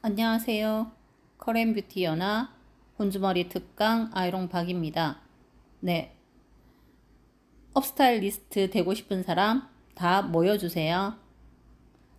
안녕하세요. 커렌뷰티 연아 혼주머리 특강 아이롱 박입니다. 네, 업스타일리스트 되고 싶은 사람 다 모여주세요.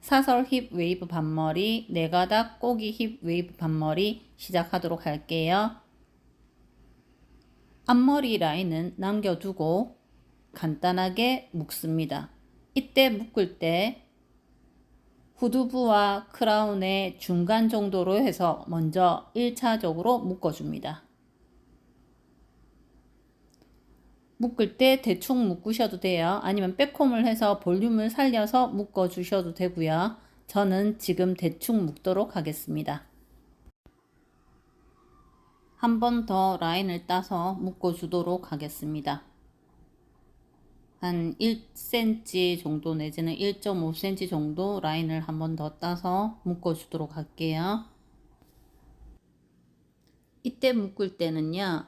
사설 힙 웨이브 반머리, 네가닥 꼬기 힙 웨이브 반머리 시작하도록 할게요. 앞머리 라인은 남겨두고 간단하게 묶습니다. 이때 묶을 때 후두부와 크라운의 중간 정도로 해서 먼저 1차적으로 묶어줍니다. 묶을 때 대충 묶으셔도 돼요. 아니면 백홈을 해서 볼륨을 살려서 묶어주셔도 되고요. 저는 지금 대충 묶도록 하겠습니다. 한 번 더 라인을 따서 묶어주도록 하겠습니다. 한 1cm 정도 내지는 1.5cm 정도 라인을 한 번 더 따서 묶어주도록 할게요. 이때 묶을 때는요,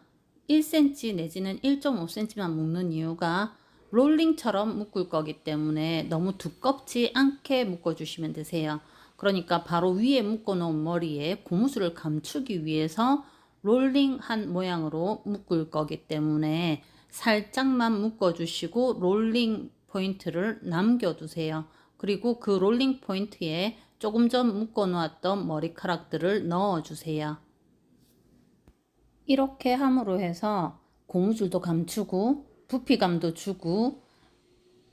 1cm 내지는 1.5cm만 묶는 이유가 롤링처럼 묶을 거기 때문에 너무 두껍지 않게 묶어주시면 되세요. 그러니까 바로 위에 묶어 놓은 머리에 고무줄을 감추기 위해서 롤링한 모양으로 묶을 거기 때문에 살짝만 묶어주시고 롤링 포인트를 남겨두세요. 그리고 그 롤링 포인트에 조금 전 묶어 놓았던 머리카락들을 넣어주세요. 이렇게 함으로 해서 고무줄도 감추고 부피감도 주고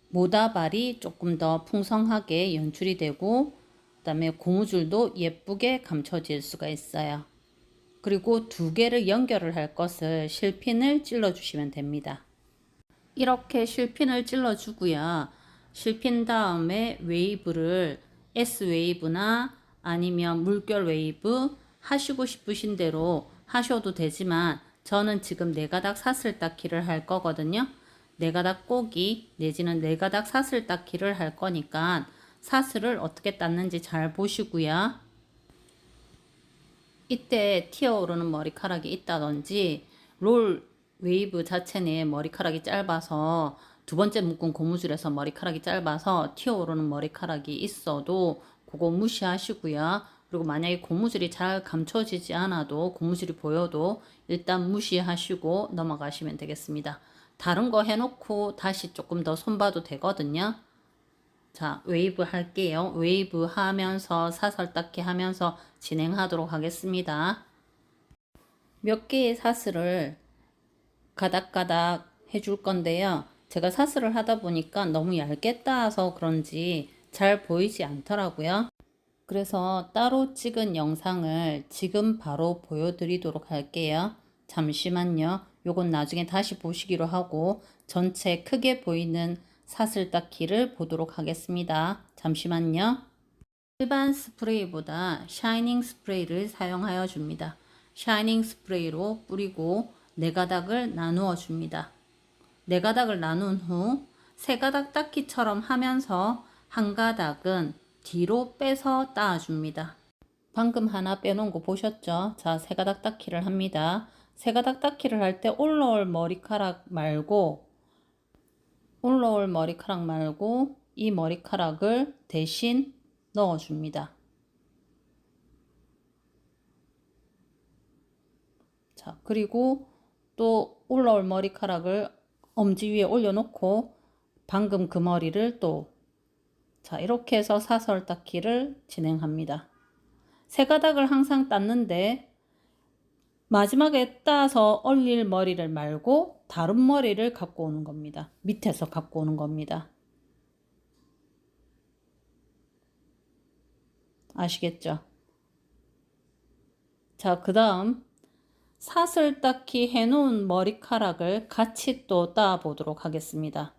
모다발이 조금 더 풍성하게 연출이 되고 그 다음에 고무줄도 예쁘게 감춰질 수가 있어요. 그리고 두 개를 연결을 할 것을 실핀을 찔러 주시면 됩니다. 이렇게 실핀을 찔러 주고요. 실핀 다음에 웨이브를 S 웨이브나 아니면 물결 웨이브 하시고 싶으신 대로 하셔도 되지만 저는 지금 네가닥 사슬 닦기를 할 거거든요. 네가닥 꼬기 내지는 네가닥 사슬 닦기를 할 거니까 사슬을 어떻게 닦는지 잘 보시고요. 이때 튀어오르는 머리카락이 있다든지 롤 웨이브 자체 내에 머리카락이 짧아서 두 번째 묶은 고무줄에서 머리카락이 짧아서 튀어오르는 머리카락이 있어도 그거 무시하시고요. 그리고 만약에 고무줄이 잘 감춰지지 않아도 고무줄이 보여도 일단 무시하시고 넘어가시면 되겠습니다. 다른 거 해놓고 다시 조금 더 손봐도 되거든요. 자, 웨이브 할게요. 웨이브 하면서 사슬 닦기 하면서 진행하도록 하겠습니다. 몇 개의 사슬을 가닥가닥 해줄 건데요. 제가 사슬을 하다 보니까 너무 얇게 따서 그런지 잘 보이지 않더라고요. 그래서 따로 찍은 영상을 지금 바로 보여드리도록 할게요. 잠시만요. 요건 나중에 다시 보시기로 하고 전체 크게 보이는 사슬 닦기를 보도록 하겠습니다. 잠시만요. 일반 스프레이보다 샤이닝 스프레이를 사용하여 줍니다. 샤이닝 스프레이로 뿌리고 네 가닥을 나누어 줍니다. 네 가닥을 나눈 후 세 가닥 닦기처럼 하면서 한 가닥은 뒤로 빼서 따줍니다. 방금 하나 빼놓은 거 보셨죠? 자, 세 가닥 닦기를 합니다. 세 가닥 닦기를 할 때 올라올 머리카락 말고 이 머리카락을 대신 넣어줍니다. 자, 그리고 또 올라올 머리카락을 엄지 위에 올려놓고 방금 그 머리를 또 자, 이렇게 해서 사설 닦기를 진행합니다. 세 가닥을 항상 땄는데 마지막에 따서 얼릴 머리를 말고 다른 머리를 갖고 오는 겁니다. 밑에서 갖고 오는 겁니다. 아시겠죠? 자, 그 다음 사슬 닦기 해놓은 머리카락을 같이 또 따 보도록 하겠습니다.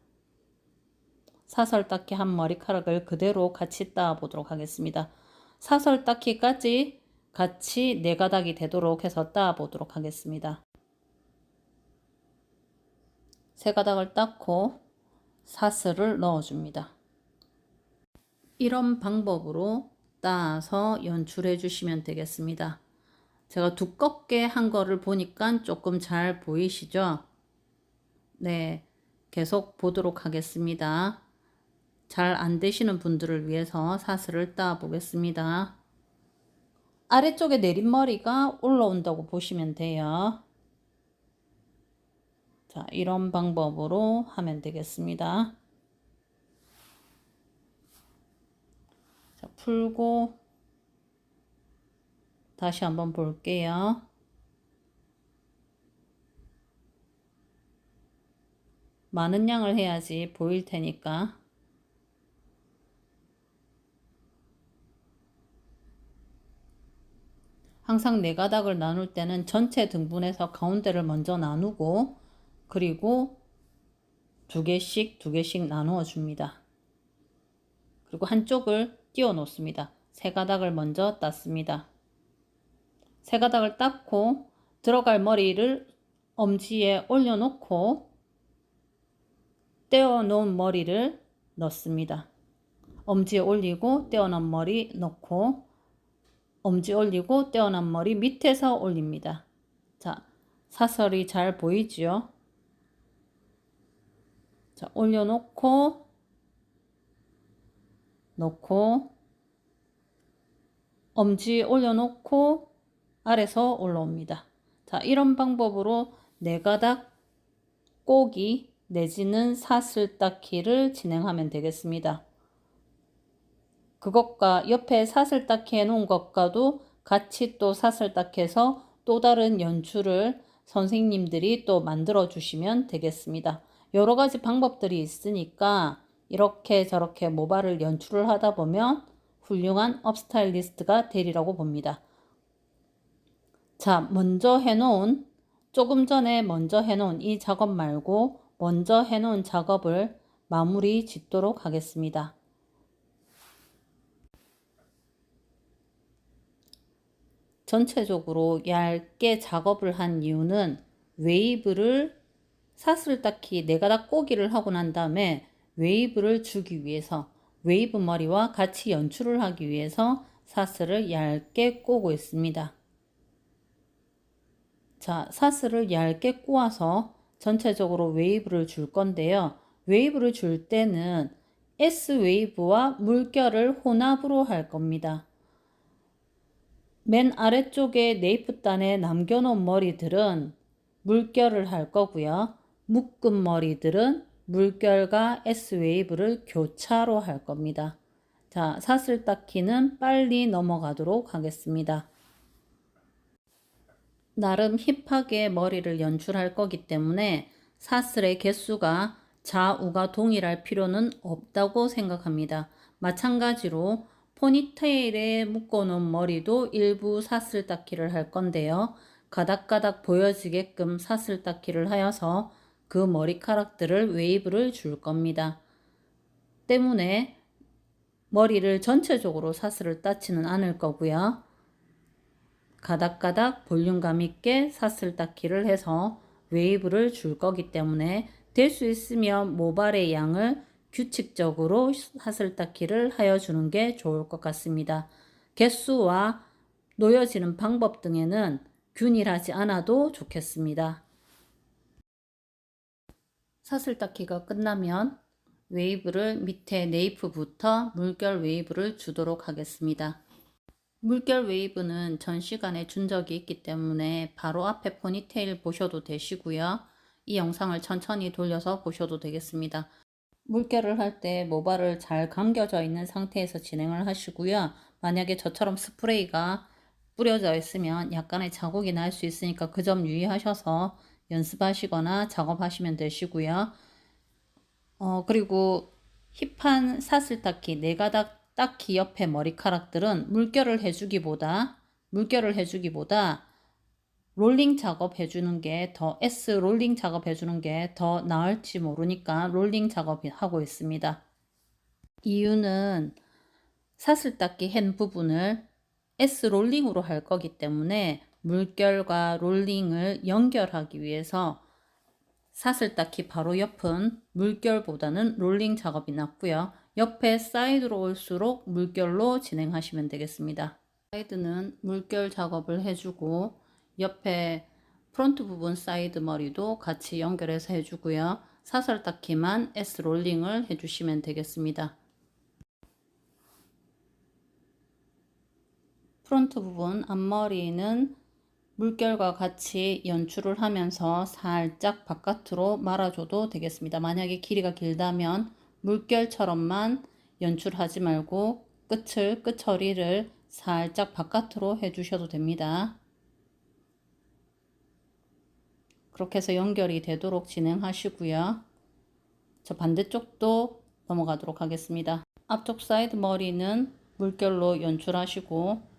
사슬 닦기 한 머리카락을 그대로 같이 따 보도록 하겠습니다. 사슬 닦기까지 같이 네 가닥이 되도록 해서 따 보도록 하겠습니다. 세 가닥을 닦고 사슬을 넣어줍니다. 이런 방법으로 따서 연출해 주시면 되겠습니다. 제가 두껍게 한 거를 보니까 조금 잘 보이시죠? 네, 계속 보도록 하겠습니다. 잘 안 되시는 분들을 위해서 사슬을 따 보겠습니다. 아래쪽에 내린머리가 올라온다고 보시면 돼요. 자, 이런 방법으로 하면 되겠습니다. 자, 풀고 다시 한번 볼게요. 많은 양을 해야지 보일 테니까. 항상 네 가닥을 나눌 때는 전체 등분해서 가운데를 먼저 나누고 그리고 두 개씩 나누어 줍니다. 그리고 한쪽을 띄워 놓습니다. 세 가닥을 먼저 땄습니다. 세 가닥을 땄고 들어갈 머리를 엄지에 올려놓고 떼어 놓은 머리를 넣습니다. 엄지에 올리고 떼어 놓은 머리 넣고 엄지 올리고 떼어 놓은 머리 밑에서 올립니다. 자, 사설이 잘 보이죠? 자, 올려놓고 넣고 엄지 올려놓고 아래서 올라옵니다. 자, 이런 방법으로 네 가닥 꼬기 내지는 사슬 닦기를 진행하면 되겠습니다. 그것과 옆에 사슬 닦기 해놓은 것과도 같이 또 사슬 닦여서 또 다른 연출을 선생님들이 또 만들어 주시면 되겠습니다. 여러 가지 방법들이 있으니까 이렇게 저렇게 모발을 연출을 하다 보면 훌륭한 업스타일리스트가 되리라고 봅니다. 자, 조금 전에 먼저 해놓은 이 작업 말고 먼저 해놓은 작업을 마무리 짓도록 하겠습니다. 전체적으로 얇게 작업을 한 이유는 웨이브를 사슬 닦기 네 가닥 꼬기를 하고 난 다음에 웨이브를 주기 위해서 웨이브 머리와 같이 연출을 하기 위해서 사슬을 얇게 꼬고 있습니다. 자, 사슬을 얇게 꼬아서 전체적으로 웨이브를 줄 건데요. 웨이브를 줄 때는 S 웨이브와 물결을 혼합으로 할 겁니다. 맨 아래쪽에 네이프단에 남겨놓은 머리들은 물결을 할 거고요. 묶은 머리들은 물결과 S웨이브를 교차로 할 겁니다. 자, 사슬 닦기는 빨리 넘어가도록 하겠습니다. 나름 힙하게 머리를 연출할 거기 때문에 사슬의 개수가 좌우가 동일할 필요는 없다고 생각합니다. 마찬가지로 포니테일에 묶어놓은 머리도 일부 사슬 닦기를 할 건데요. 가닥가닥 보여지게끔 사슬 닦기를 하여서 그 머리카락들을 웨이브를 줄 겁니다. 때문에 머리를 전체적으로 사슬을 닦지는 않을 거고요. 가닥가닥 볼륨감 있게 사슬 닦기를 해서 웨이브를 줄 거기 때문에 될 수 있으면 모발의 양을 규칙적으로 사슬 닦기를 하여 주는 게 좋을 것 같습니다. 개수와 놓여지는 방법 등에는 균일하지 않아도 좋겠습니다. 사슬 닦기가 끝나면 웨이브를 밑에 네이프부터 물결 웨이브를 주도록 하겠습니다. 물결 웨이브는 전 시간에 준 적이 있기 때문에 바로 앞에 포니테일 보셔도 되시고요. 이 영상을 천천히 돌려서 보셔도 되겠습니다. 물결을 할 때 모발을 잘 감겨져 있는 상태에서 진행을 하시고요. 만약에 저처럼 스프레이가 뿌려져 있으면 약간의 자국이 날 수 있으니까 그 점 유의하셔서 연습하시거나 작업하시면 되시고요. 그리고 힙한 사슬 닦기 네 가닥 닦기 옆에 머리카락들은 물결을 해주기보다 롤링 작업 해주는 게 더 S 롤링 작업 해주는 게 더 나을지 모르니까 롤링 작업 하고 있습니다. 이유는 사슬 닦기 한 부분을 S 롤링으로 할 거기 때문에 물결과 롤링을 연결하기 위해서 사슬 닦기 바로 옆은 물결보다는 롤링 작업이 낫고요. 옆에 사이드로 올수록 물결로 진행하시면 되겠습니다. 사이드는 물결 작업을 해주고 옆에 프론트 부분 사이드 머리도 같이 연결해서 해주고요. 사슬 닦기만 S 롤링을 해주시면 되겠습니다. 프론트 부분 앞머리는 물결과 같이 연출을 하면서 살짝 바깥으로 말아줘도 되겠습니다. 만약에 길이가 길다면 물결처럼만 연출하지 말고 끝처리를 살짝 바깥으로 해주셔도 됩니다. 그렇게 해서 연결이 되도록 진행하시고요. 저 반대쪽도 넘어가도록 하겠습니다. 앞쪽 사이드 머리는 물결로 연출하시고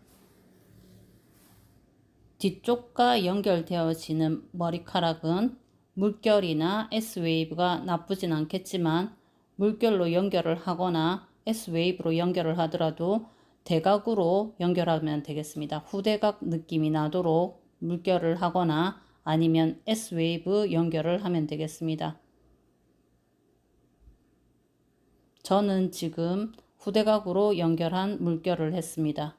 뒤쪽과 연결되어지는 머리카락은 물결이나 S웨이브가 나쁘진 않겠지만 물결로 연결을 하거나 S웨이브로 연결을 하더라도 대각으로 연결하면 되겠습니다. 후대각 느낌이 나도록 물결을 하거나 아니면 S웨이브 연결을 하면 되겠습니다. 저는 지금 후대각으로 연결한 물결을 했습니다.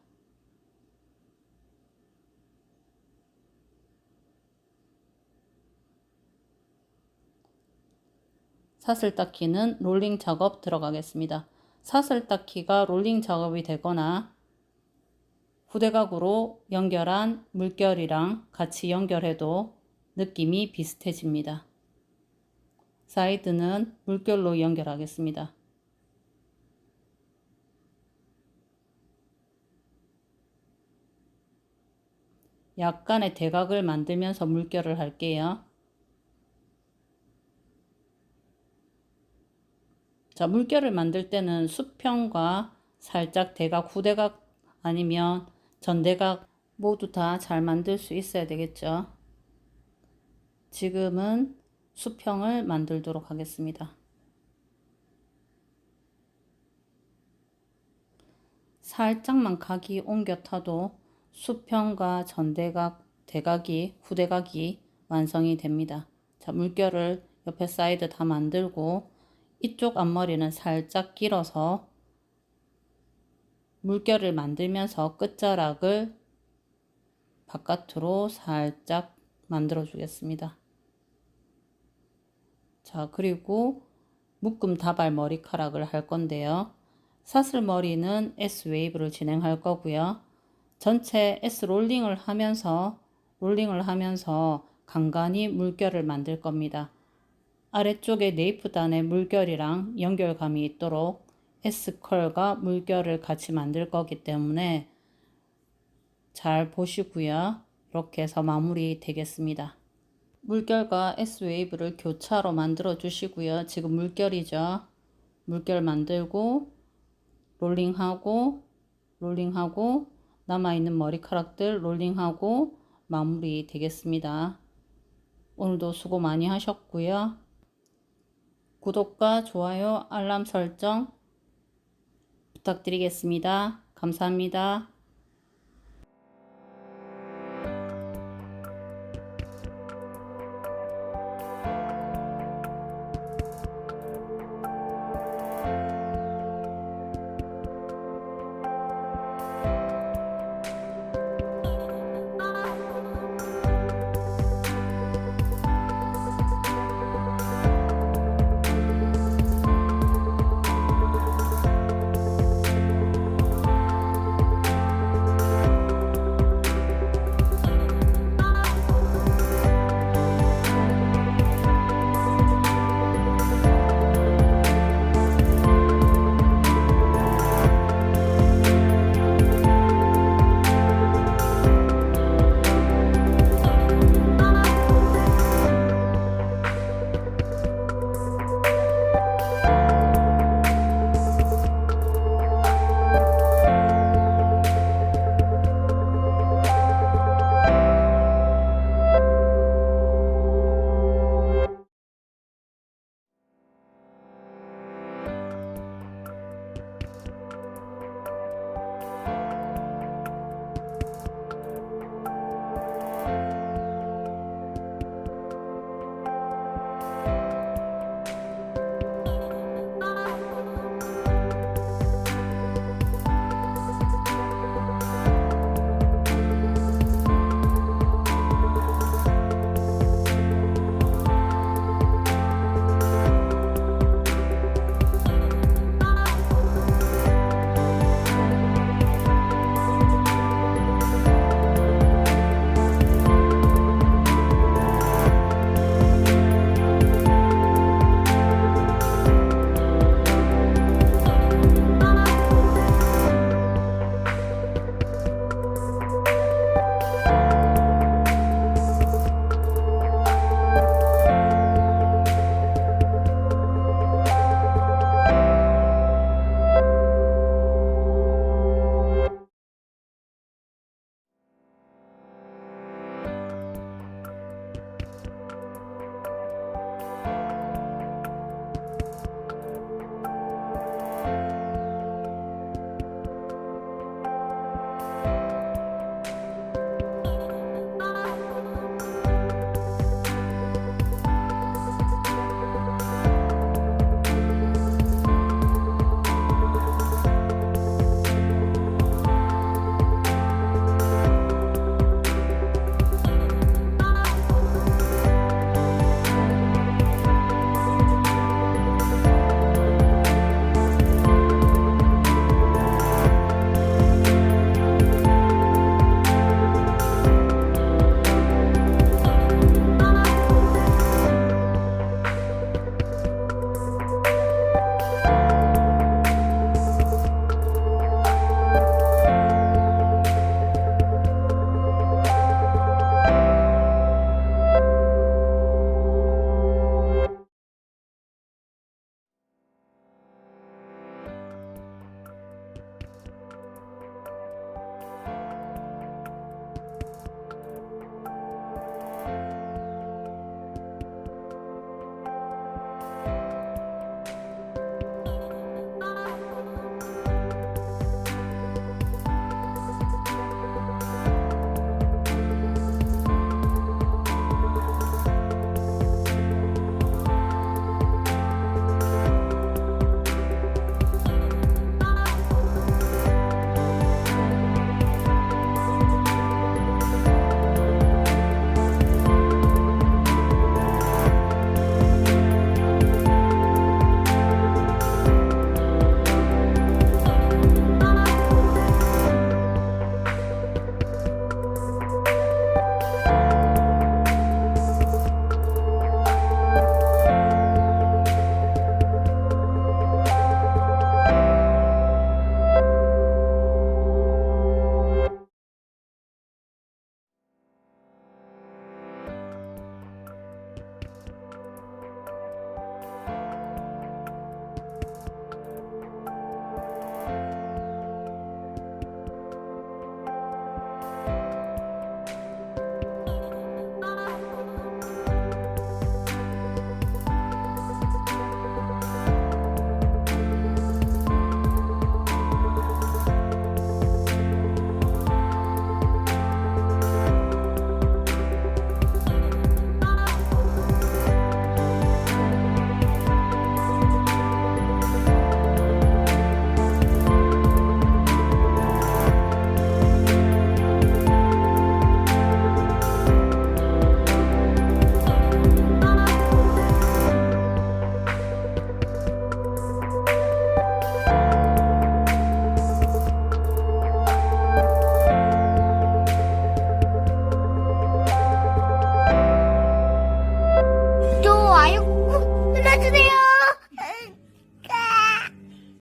사슬닦기는 롤링 작업 들어가겠습니다. 사슬닦기가 롤링 작업이 되거나 후대각으로 연결한 물결이랑 같이 연결해도 느낌이 비슷해집니다. 사이드는 물결로 연결하겠습니다. 약간의 대각을 만들면서 물결을 할게요. 자, 물결을 만들 때는 수평과 살짝 대각, 후대각 아니면 전대각 모두 다 잘 만들 수 있어야 되겠죠. 지금은 수평을 만들도록 하겠습니다. 살짝만 각이 옮겨 타도 수평과 전대각, 대각이, 후대각이 완성이 됩니다. 자, 물결을 옆에 사이드 다 만들고 이쪽 앞머리는 살짝 길어서 물결을 만들면서 끝자락을 바깥으로 살짝 만들어 주겠습니다. 자, 그리고 묶음 다발 머리카락을 할 건데요. 사슬 머리는 S 웨이브를 진행할 거고요. 전체 S 롤링을 하면서 간간히 물결을 만들 겁니다. 아래쪽에 네이프단의 물결이랑 연결감이 있도록 S컬과 물결을 같이 만들 거기 때문에 잘 보시고요. 이렇게 해서 마무리 되겠습니다. 물결과 S웨이브를 교차로 만들어 주시고요. 지금 물결이죠. 물결 만들고 롤링하고 남아있는 머리카락들 롤링하고 마무리 되겠습니다. 오늘도 수고 많이 하셨고요. 구독과 좋아요, 알람 설정 부탁드리겠습니다. 감사합니다.